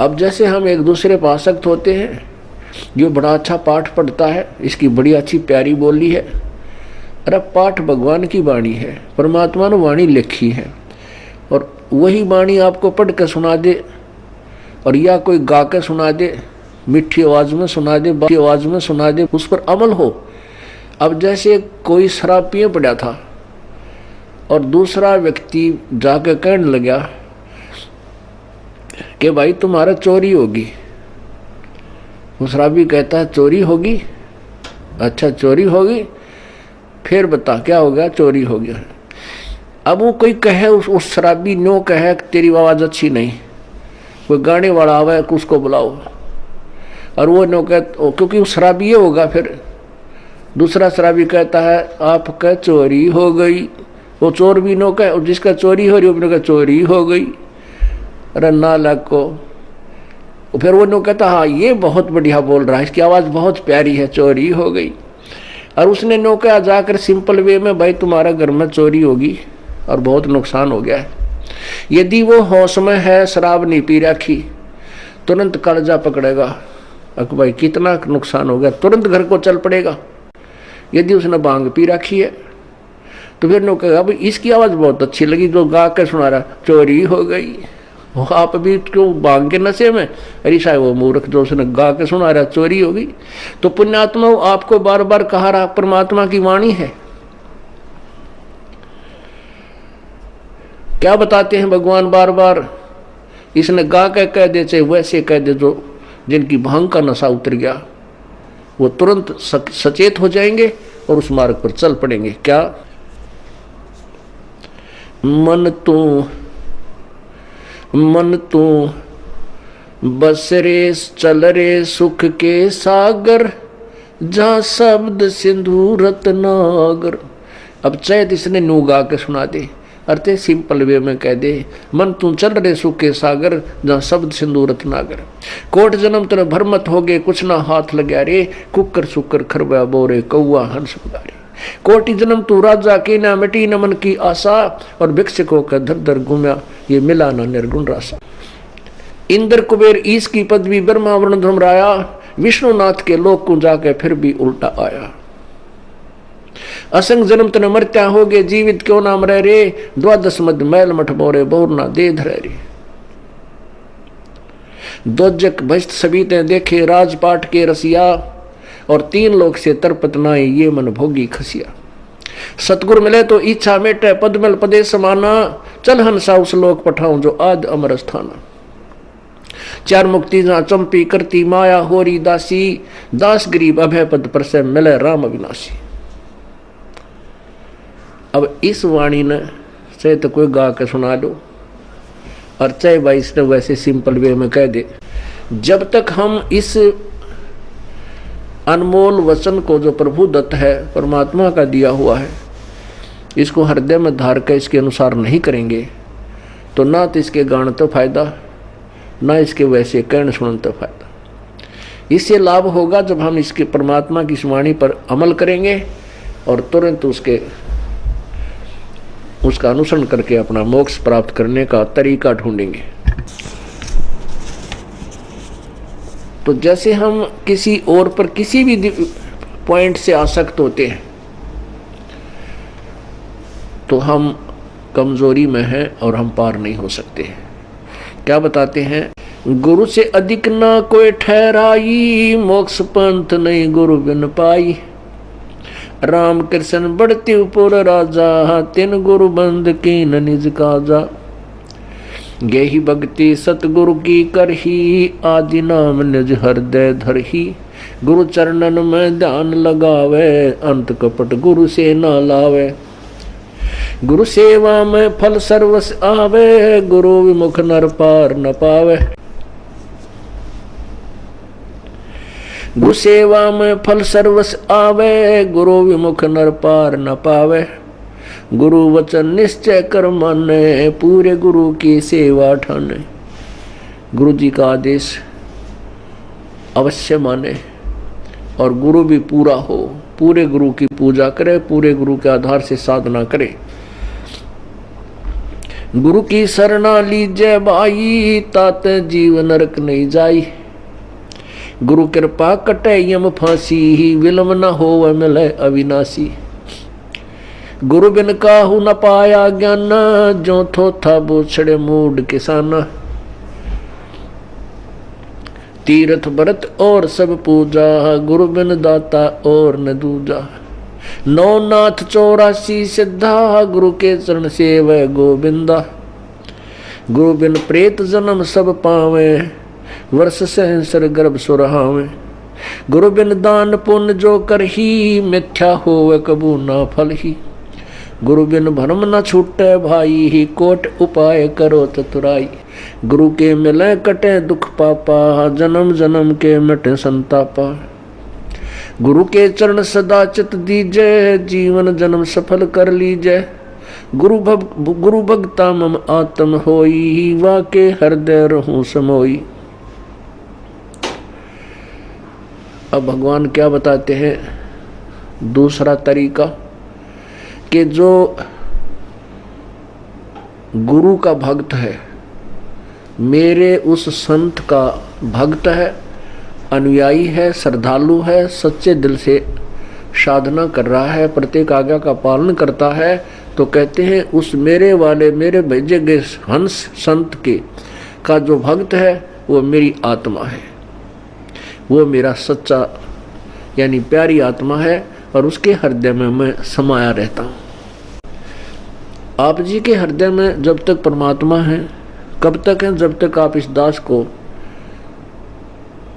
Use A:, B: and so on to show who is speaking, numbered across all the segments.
A: अब जैसे हम एक दूसरे पर आसक्त होते हैं, ये बड़ा अच्छा पाठ पढ़ता है, इसकी बड़ी अच्छी प्यारी बोली है। अरे पाठ भगवान की वाणी है, परमात्मा ने वाणी लिखी है, और वही वाणी आपको पढ़ के सुना दे और या कोई गा के सुना दे, मीठी आवाज में सुना दे, बाकी आवाज में सुना दे, उस पर अमल हो। अब जैसे कोई शराब पिए पड़ा था और दूसरा व्यक्ति जाके कहने लगा कि भाई तुम्हारा चोरी होगी। वो शराबी कहता है चोरी होगी? अच्छा चोरी होगी, फिर बता क्या हो गया? चोरी हो गया। अब वो कोई कहे, उस शराबी नो कहे तेरी आवाज अच्छी नहीं, कोई गाने वाला आवा है उसको बुलाओ, और वो नो कह, क्योंकि वो शराबी ये होगा। फिर दूसरा शराबी कहता है आपका चोरी हो गई। वो चोर भी नो कहे, और जिसका चोरी हो रही वो भी चोरी हो गई। अरे नालायक को। फिर वो नो कहता हाँ ये बहुत बढ़िया बोल रहा है, इसकी आवाज़ बहुत प्यारी है, चोरी हो गई। और उसने नो कहा जाकर सिंपल वे में, भाई तुम्हारा घर में चोरी होगी और बहुत नुकसान हो गया है। यदि वो होश में है, शराब नहीं पी रखी, तुरंत कर्जा पकड़ेगा, अक भाई कितना नुकसान हो गया, तुरंत घर को चल पड़ेगा। यदि उसने भांग पी रखी है तो फिर नो कहेगा भाई इसकी आवाज़ बहुत अच्छी लगी, जो गा के सुना रहा, चोरी हो गई। आप भी क्यों भांग के नशे में? अरे साहब वो मूर्ख जो उसने गा के सुना रहा, चोरी हो गई। तो पुण्यात्मा आपको बार बार कहा रहा, परमात्मा की वाणी है। क्या बताते हैं भगवान बार बार? इसने गा के कह दे, चाहे वैसे कह दे, जो जिनकी भांग का नशा उतर गया वो तुरंत सचेत हो जाएंगे और उस मार्ग पर चल पड़ेंगे। क्या मन तू बस रे चल रे सुख के सागर, जहाँ शब्द सिंधु रत्नागर। अब चैत इसने नू गा के सुना दे, अर्थे सिंपल वे में कह दे, मन तू चल रे सुख के सागर, जहाँ शब्द सिंधु रत्नागर। कोट जन्म तेरे भरमत हो गए, कुछ ना हाथ लग्या रे, कुकर सुकर खरबा बोरे कौआ हंस पुकारे। कोटि जन्म तू राजा की ना मिटी न मन की आशा, और भिक्षुकों का धर धर घूमया, ये मिला ना निर्गुण रासा। इंद्र कुबेर ईश की पदवी, ब्रह्मा वरुण धर्मराया, विष्णुनाथ के लोक को जाके फिर भी उल्टा आया। असंग जन्म तन मरत्या हो गए, जीवित क्यों नाम रह रे, द्वादश मद मैल मठ मोरे बोरना दे धरे रे। दोजक भस्त सभी ते देखे, राजपाट के रसिया, और तीन लोक से तरपत नाई, ये मन भोगी खसिया। सतगुरु मिले तो इच्छा मेटे, पदमल पदे समाना, चल हंसा उस लोक पठाऊं जो आद अमर स्थाना। चार मुक्ति जहाँ चंपी करती माया होरी दासी, दास गरीब अभय पद पर से मिले राम अविनाशी। अब इस वाणी ने चाहे तो कोई गा के सुना दो, और चाहे भाई इसने वैसे सिंपल वे में कह दे। जब तक हम इस अनमोल वचन को, जो प्रभु दत्त है, परमात्मा का दिया हुआ है, इसको हृदय में धार कर इसके अनुसार नहीं करेंगे, तो ना तो इसके गाने तो फायदा, ना इसके वैसे कहने सुनने तो फायदा। इससे लाभ होगा जब हम इसके परमात्मा की वाणी पर अमल करेंगे और तुरंत उसका अनुसरण करके अपना मोक्ष प्राप्त करने का तरीका ढूंढेंगे। तो जैसे हम किसी और पर किसी भी पॉइंट से आसक्त होते हैं तो हम कमजोरी में हैं और हम पार नहीं हो सकते हैं। क्या बताते हैं? गुरु से अधिक ना कोई ठहराई, मोक्ष पंथ नहीं गुरु बिन पाई। राम कृष्ण बढ़ती पुर राजा, तिन गुरु बंद की न निज काजा। गेही भक्ति सतगुरु की करही, आदि नाम निज हृदय धरही। गुरु चरणन में ध्यान लगावे, अंत कपट गुरु से न लावे। गुरु सेवा में फल सर्वस आवे, गुरु विमुख नर पार न पावे। गुरु सेवा में फल सर्वस आवे, गुरु विमुख नर पार न पावे। गुरु वचन निश्चय कर माने, पूरे गुरु की सेवा ठाने। गुरु जी का आदेश अवश्य माने और गुरु भी पूरा हो, पूरे गुरु की पूजा करे, पूरे गुरु के आधार से साधना करे। गुरु की शरणा लीजय भाई, तात जीव नरक नहीं जाई। गुरु कृपा कटे यम फांसी, विलम न हो मिले अविनाशी। गुरु बिन काहू न पाया ज्ञान, जो थो था बोछड़े मूड किसान। तीर्थ व्रत और सब पूजा, गुरु बिन दाता और न दूजा। नौनाथ 84 सिद्धा, गुरु के चरण सेव गोविंदा। गुरु बिन प्रेत जन्म सब पावे, वर्ष सहस्र गर्भ सुरहावे। गुरु बिन दान पुण्य जो करही, मिथ्या होवे कबू ना फल ही। गुरु बिन भरम न छूटे भाई, कोट उपाय करो चतुराई। गुरु के मिले कटे दुख पापा, जन्म जन्म के मिटे संतापा। गुरु के चरण सदा चित दीजय, जीवन जन्म सफल कर लीजय। गुरु भगता मम आत्म होई, वाके हृदय रहूं समोई। अब भगवान क्या बताते हैं दूसरा तरीका, कि जो गुरु का भक्त है, मेरे उस संत का भक्त है, अनुयायी है, श्रद्धालु है, सच्चे दिल से साधना कर रहा है, प्रत्येक आज्ञा का पालन करता है, तो कहते हैं उस मेरे वाले मेरे भेजे गए हंस संत के का जो भक्त है वो मेरी आत्मा है, वो मेरा सच्चा यानी प्यारी आत्मा है, और उसके हृदय में मैं समाया रहता हूँ। आप जी के हृदय में जब तक परमात्मा है, कब तक है? जब तक आप इस दास को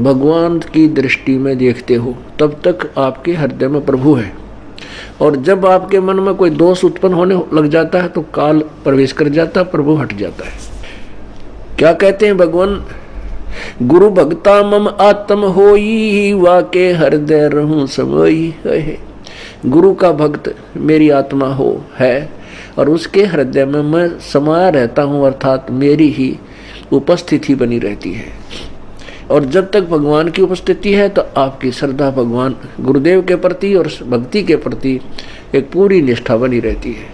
A: भगवान की दृष्टि में देखते हो, तब तक आपके हृदय में प्रभु है। और जब आपके मन में कोई दोष उत्पन्न होने लग जाता है तो काल प्रवेश कर जाता है, प्रभु हट जाता है। क्या कहते हैं भगवान? गुरु भक्ता मम आत्म होई, वाके हृदय रहूं समोई। गुरु का भक्त मेरी आत्मा हो है, और उसके हृदय में मैं समाया रहता हूँ, अर्थात मेरी ही उपस्थिति बनी रहती है। और जब तक भगवान की उपस्थिति है तो आपकी श्रद्धा भगवान गुरुदेव के प्रति और भक्ति के प्रति एक पूरी निष्ठा बनी रहती है।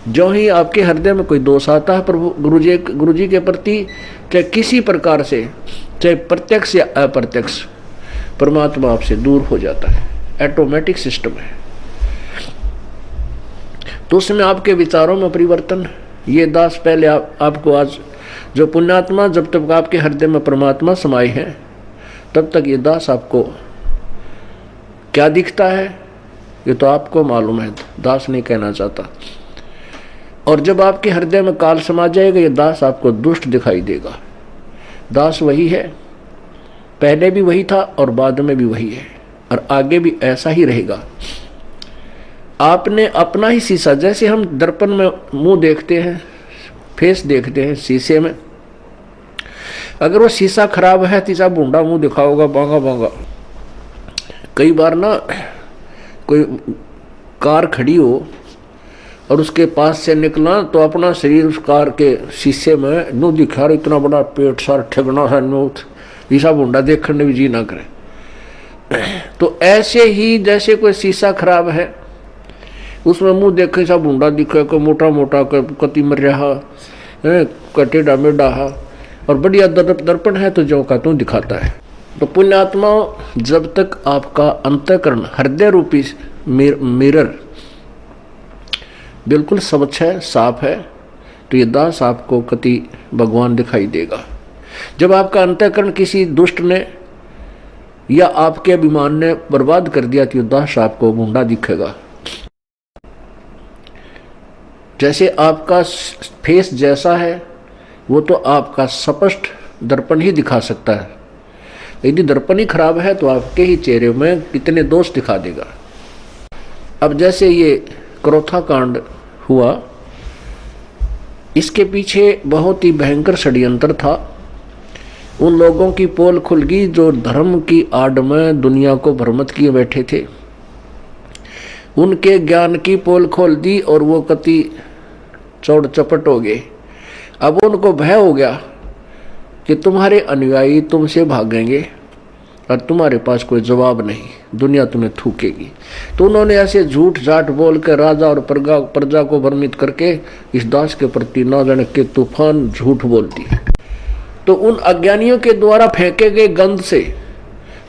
A: जो ही आपके हृदय में कोई दोष आता है प्रभु गुरु जी के प्रति, चाहे किसी प्रकार से, चाहे प्रत्यक्ष या अप्रत्यक्ष, परमात्मा आपसे दूर हो जाता है। ऑटोमेटिक सिस्टम है। तो उसमें आपके विचारों में परिवर्तन, ये दास पहले आपको आज जो पुण्यात्मा, जब तक आपके हृदय में परमात्मा समाये हैं तब तक ये दास आपको क्या दिखता है ये तो आपको मालूम है, दास नहीं कहना चाहता। और जब आपके हृदय में काल समा जाएगा, ये दास आपको दुष्ट दिखाई देगा। दास वही है, पहले भी वही था और बाद में भी वही है, और आगे भी ऐसा ही रहेगा। आपने अपना ही शीशा, जैसे हम दर्पण में मुंह देखते हैं, फेस देखते हैं शीशे में, अगर वो शीशा खराब है तीसरा बूंदा मुंह दिखाओगा, बांगा बांगा। कई बार ना कोई कार खड़ी हो और उसके पास से निकला तो अपना शरीर उस कार के शीशे में नू दिखा, इतना बड़ा पेट सार ठगना है नूथ, ईसा बूंदा देखने भी जी ना करे। तो ऐसे ही जैसे कोई शीशा खराब है, उसमें मुंह देखे सा बूंदा दिखे, कोई मोटा मोटा कति मर रहा है, टेढ़ा मेढ़ा, और बढ़िया दर्पण है तो जो का तू दिखाता है। तो पुण्यात्मा, जब तक आपका अंतःकरण हृदय रूपी मिरर बिल्कुल स्वच्छ है, साफ है, तो ये दास आपको कति भगवान दिखाई देगा। जब आपका अंतःकरण किसी दुष्ट ने या आपके अभिमान ने बर्बाद कर दिया तो ये दास आपको बूंदा दिखेगा। जैसे आपका फेस जैसा है वो तो आपका स्पष्ट दर्पण ही दिखा सकता है, यदि दर्पण ही खराब है तो आपके ही चेहरे में कितने दोष दिखा देगा। अब जैसे ये क्रोथा कांड हुआ, इसके पीछे बहुत ही भयंकर षड्यंत्र था। उन लोगों की पोल खुल गई जो धर्म की आड़ में दुनिया को भ्रमित किए बैठे थे, उनके ज्ञान की पोल खोल दी और वो कति चौड़ चपट हो गए। अब उनको भय हो गया कि तुम्हारे अनुयायी तुमसे भागेंगे और तुम्हारे पास कोई जवाब नहीं। दुनिया तुम्हें थूकेगी। तो उन्होंने ऐसे झूठ झाट बोल कर राजा और प्रजा को भ्रमित करके इस दास के प्रति न जाने के तूफान झूठ बोलती है। तो उन अज्ञानियों के द्वारा फेंके गए गंध से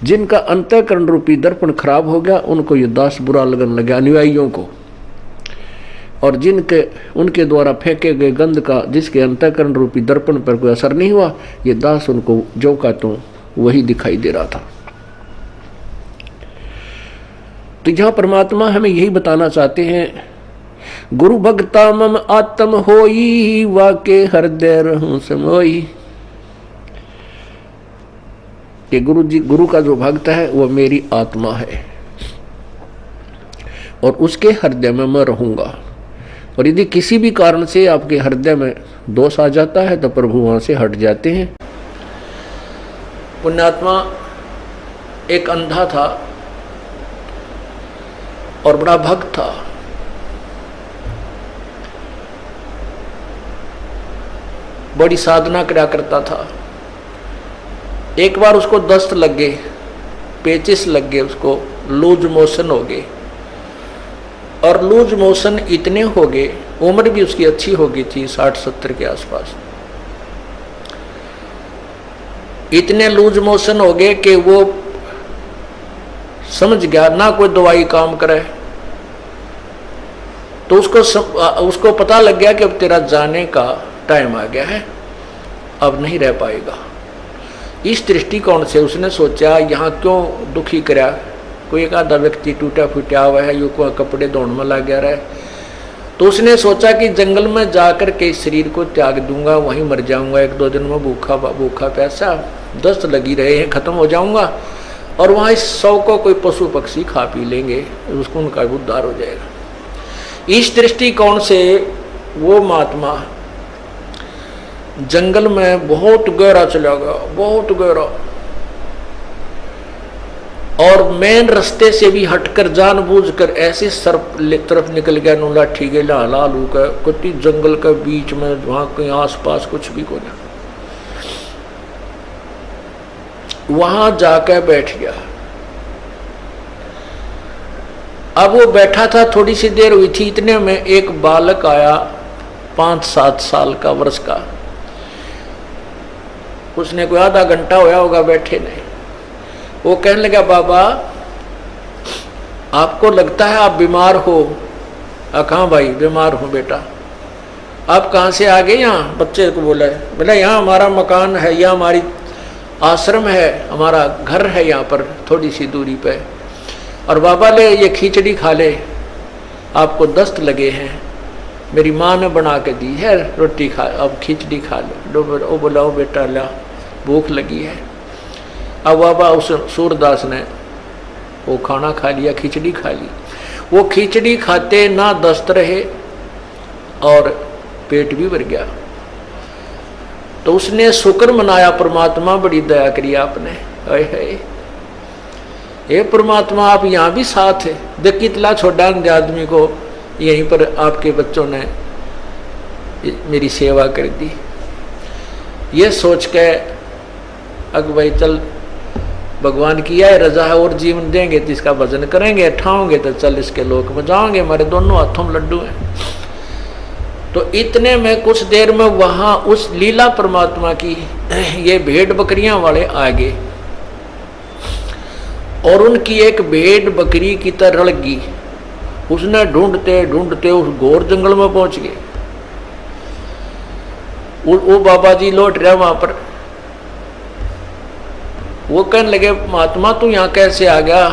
A: जिनका अंतःकरण रूपी दर्पण खराब हो गया, उनको ये दास बुरा लगने लगा, अनुयायियों को। और जिनके उनके द्वारा फेंके गए गंध का जिसके अंतःकरण रूपी दर्पण पर कोई असर नहीं हुआ, ये दास उनको जो का तो वही दिखाई दे रहा था। तो यहां परमात्मा हमें यही बताना चाहते हैं, गुरु भक्ता मम आत्म होई वाके हृदय रहूं समोई, कि गुरु का जो भक्त है वो मेरी आत्मा है और उसके हृदय में मैं रहूंगा। और यदि किसी भी कारण से आपके हृदय में दोष आ जाता है तो प्रभु वहां से हट जाते हैं। पुण्यात्मा एक अंधा था और बड़ा भक्त था। बड़ी साधना किया करता था। एक बार उसको दस्त लग गए, पेचिस लग गए, उसको लूज मोशन हो गए। और लूज मोशन इतने हो गए, उम्र भी उसकी अच्छी हो गई थी 60-70 के आसपास। इतने लूज मोशन हो गए कि वो समझ गया ना कोई दवाई काम करे। तो उसको पता लग गया कि अब तेरा जाने का टाइम आ गया है, अब नहीं रह पाएगा। इस दृष्टिकोण से उसने सोचा यहाँ क्यों दुखी करा, कोई एक आधा व्यक्ति टूटा फूटा हुआ है, यू को कपड़े धोने में लग गया रहा है। तो उसने सोचा कि जंगल में जाकर के इस शरीर को त्याग दूंगा, वहीं मर जाऊंगा, 1-2 दिन में भूखा प्यासा दस्त लगी रहे हैं, खत्म हो जाऊंगा और वहां इस 100 को कोई पशु पक्षी खा पी लेंगे, उसको उनका उद्धार हो जाएगा। इस दृष्टिकोण से वो महात्मा जंगल में बहुत गहरा चला गया, बहुत गहरा, और मेन रास्ते से भी हटकर जानबूझकर ऐसे सर्प तरफ निकल गया, नो लाठी के लालू का कुछ जंगल के बीच में, वहां कहीं आसपास कुछ भी को ना, वहां जाकर बैठ गया। अब वो बैठा था, थोड़ी सी देर हुई थी, इतने में एक बालक आया 5-7 साल का, वर्ष का। उसने कोई आधा घंटा होया होगा बैठे ने। वो कहने लगा, बाबा आपको लगता है आप बीमार हो? कहाँ भाई बीमार हूँ बेटा। आप कहाँ से आ गए? यहाँ बच्चे को बोला है, बोला यहाँ हमारा मकान है, यहाँ हमारी आश्रम है, हमारा घर है यहाँ पर थोड़ी सी दूरी पे। और बाबा ले ये खिचड़ी खा ले, आपको दस्त लगे हैं, मेरी माँ ने बना के दी है, रोटी खा, अब खिचड़ी खा लो। वो बोला, ओ बेटा ला भूख लगी है। अब बाबा उस सूरदास ने वो खाना खा लिया, खिचड़ी खा ली। वो खिचड़ी खाते ना दस्त रहे और पेट भी भर गया। तो उसने शुक्र मनाया, परमात्मा बड़ी दया करी आपने, हे परमात्मा आप यहाँ भी साथ है, देख कितना छोटा आदमी को यहीं पर आपके बच्चों ने मेरी सेवा कर दी। ये सोच के अग भाई चल भगवान की है रजा है और जीवन देंगे तो इसका भजन करेंगे, ठाओगे तो चल इसके लोक में जाओगे, हमारे दोनों हाथों में लड्डू हैं। तो इतने में कुछ देर में वहां उस लीला परमात्मा की ये भेड़ बकरियां वाले आ गए और उनकी एक भेड़ बकरी की तरह रड़ गई। उसने ढूंढते ढूंढते उस घोर जंगल में पहुंच गए। वो बाबा जी लौट रहे वहां पर। वो कहने लगे, महात्मा तू यहाँ कैसे आ गया?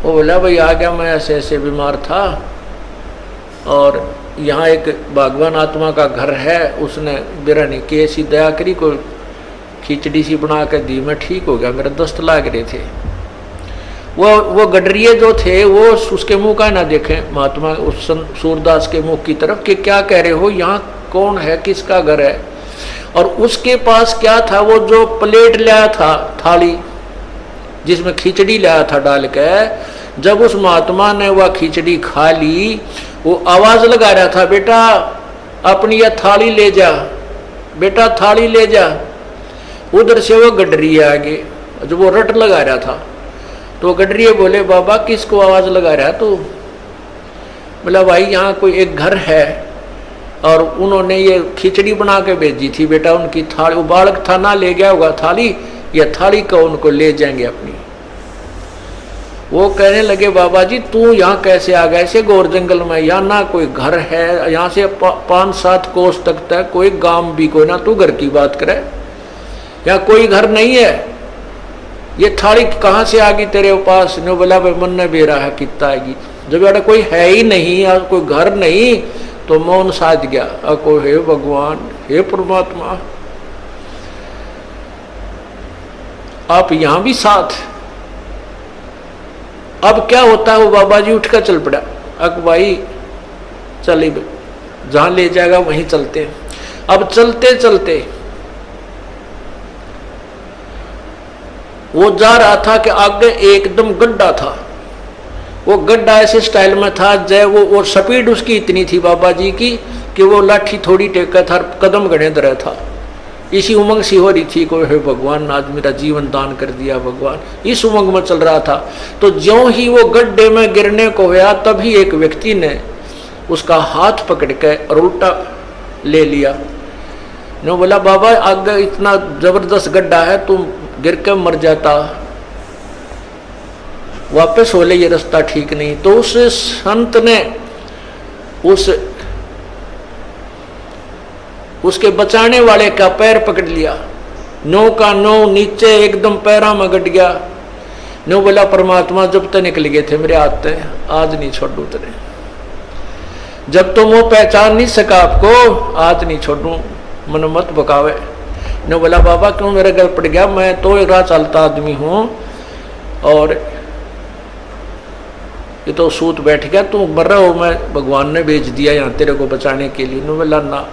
A: वो बोला, भाई आ गया, मैं ऐसे ऐसे बीमार था और यहाँ एक भगवान आत्मा का घर है, उसने बिरानी की ऐसी दया करी, कोई खिचड़ी सी बना कर दी, मैं ठीक हो गया, मेरे दस्त लाग रहे थे। वो गडरिये जो थे वो उसके मुंह का ना देखें, महात्मा उस सूरदास के मुंह की तरफ, कि क्या कह रहे हो, यहाँ कौन है, किसका घर है? और उसके पास क्या था, वो जो प्लेट लाया था, थाली जिसमें खिचड़ी लाया था डाल के, जब उस महात्मा ने वह खिचड़ी खा ली, वो आवाज लगा रहा था, बेटा अपनी यह थाली ले जा, बेटा थाली ले जा। उधर से वो गडरिया आ गए, जो वो रट लगा रहा था, तो गडरिये बोले बाबा किसको आवाज लगा रहा तू? बोला भाई यहाँ कोई एक घर है और उन्होंने ये खिचड़ी बना के भेजी थी बेटा, उनकी थाली, वो बालक था ना ले गया होगा थाली, या थाली को उनको ले जाएंगे अपनी। वो कहने लगे बाबा जी तू यहाँ कैसे आ गया ऐसे घोर जंगल में, यहाँ ना कोई घर है, यहाँ से 5-7 कोस तक तक कोई गांव भी कोई ना, तू घर की बात करे, यहाँ कोई घर नहीं है, ये थाली कहाँ से आ गई तेरे पास? ने बोला भाई मन ने बेरा है कितना आएगी, जब यार कोई है ही नहीं और कोई घर नहीं तो मौन साध गया। अको हे भगवान, हे परमात्मा, आप यहां भी साथ। अब क्या होता है, वो बाबा जी उठकर चल पड़ा। अक भाई चले जहां ले जाएगा वहीं चलते हैं। अब चलते चलते वो जा रहा था कि आगे एकदम गड्ढा था, वो गड्ढा ऐसे स्टाइल में था जय वो स्पीड उसकी इतनी थी बाबा जी की कि वो लाठी थोड़ी टेका था, कदम गणे दर था। इसी उमंग सी हो रही थी, कोई हे भगवान आज मेरा जीवन दान कर दिया भगवान, इस उमंग में चल रहा था। तो ज्यों ही वो गड्ढे में गिरने को हुआ तभी एक व्यक्ति ने उसका हाथ पकड़ के और उल्टा ले लिया। ने बोला बाबा आगे इतना जबरदस्त गड्ढा है, तुम गिर के मर जाता, वापस हो ले, ये रास्ता ठीक नहीं। तो उस संत ने उसके बचाने वाले का पैर पकड़ लिया, नो का नो नीचे एकदम पैरा में गट गया। नो बोला परमात्मा जब तक निकल गए थे मेरे हाथ से, आज नहीं छोड़ू तेरे, जब तुम वो पहचान नहीं सका आपको आज नहीं छोड़ू, मन मत बकावे। नो बोला बाबा क्यों मेरे गल पड़ गया, मैं तो एक राह चलता आदमी हूं और ये तो सूत बैठ गया, तू मर रहा हो, मैं भगवान ने भेज दिया यहाँ तेरे को बचाने के लिए। नो बोला ना,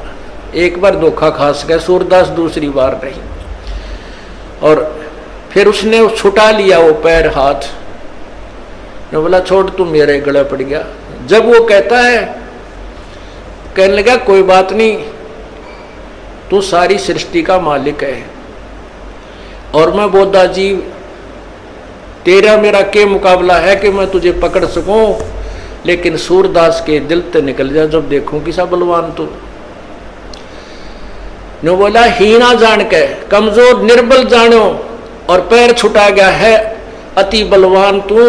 A: एक बार धोखा खास गया, सूरदास दूसरी बार नहीं। और फिर उसने छुटा लिया वो पैर हाथ। नो बोला छोड़ तू मेरे गले पड़ गया। जब वो कहता है, कहने लगा कोई बात नहीं, तू सारी सृष्टि का मालिक है और मैं बोधा जी तेरा मेरा के मुकाबला है कि मैं तुझे पकड़ सकूं, लेकिन सूरदास के दिल से निकल जा जब देखूं किसा बलवान तू। नो बोला हीना जान के कमजोर निर्बल जानो और पैर छुटा गया है, अति बलवान तू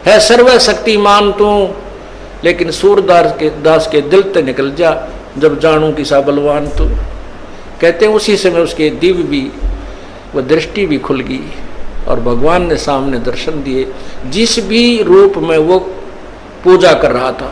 A: है, सर्वशक्तिमान तू, लेकिन सूरदास के दिल से निकल जा जब जानू किसा बलवान तू। कहते हैं उसी समय उसके दिव्य भी वो दृष्टि भी खुल गई और भगवान ने सामने दर्शन दिए, जिस भी रूप में वो पूजा कर रहा था।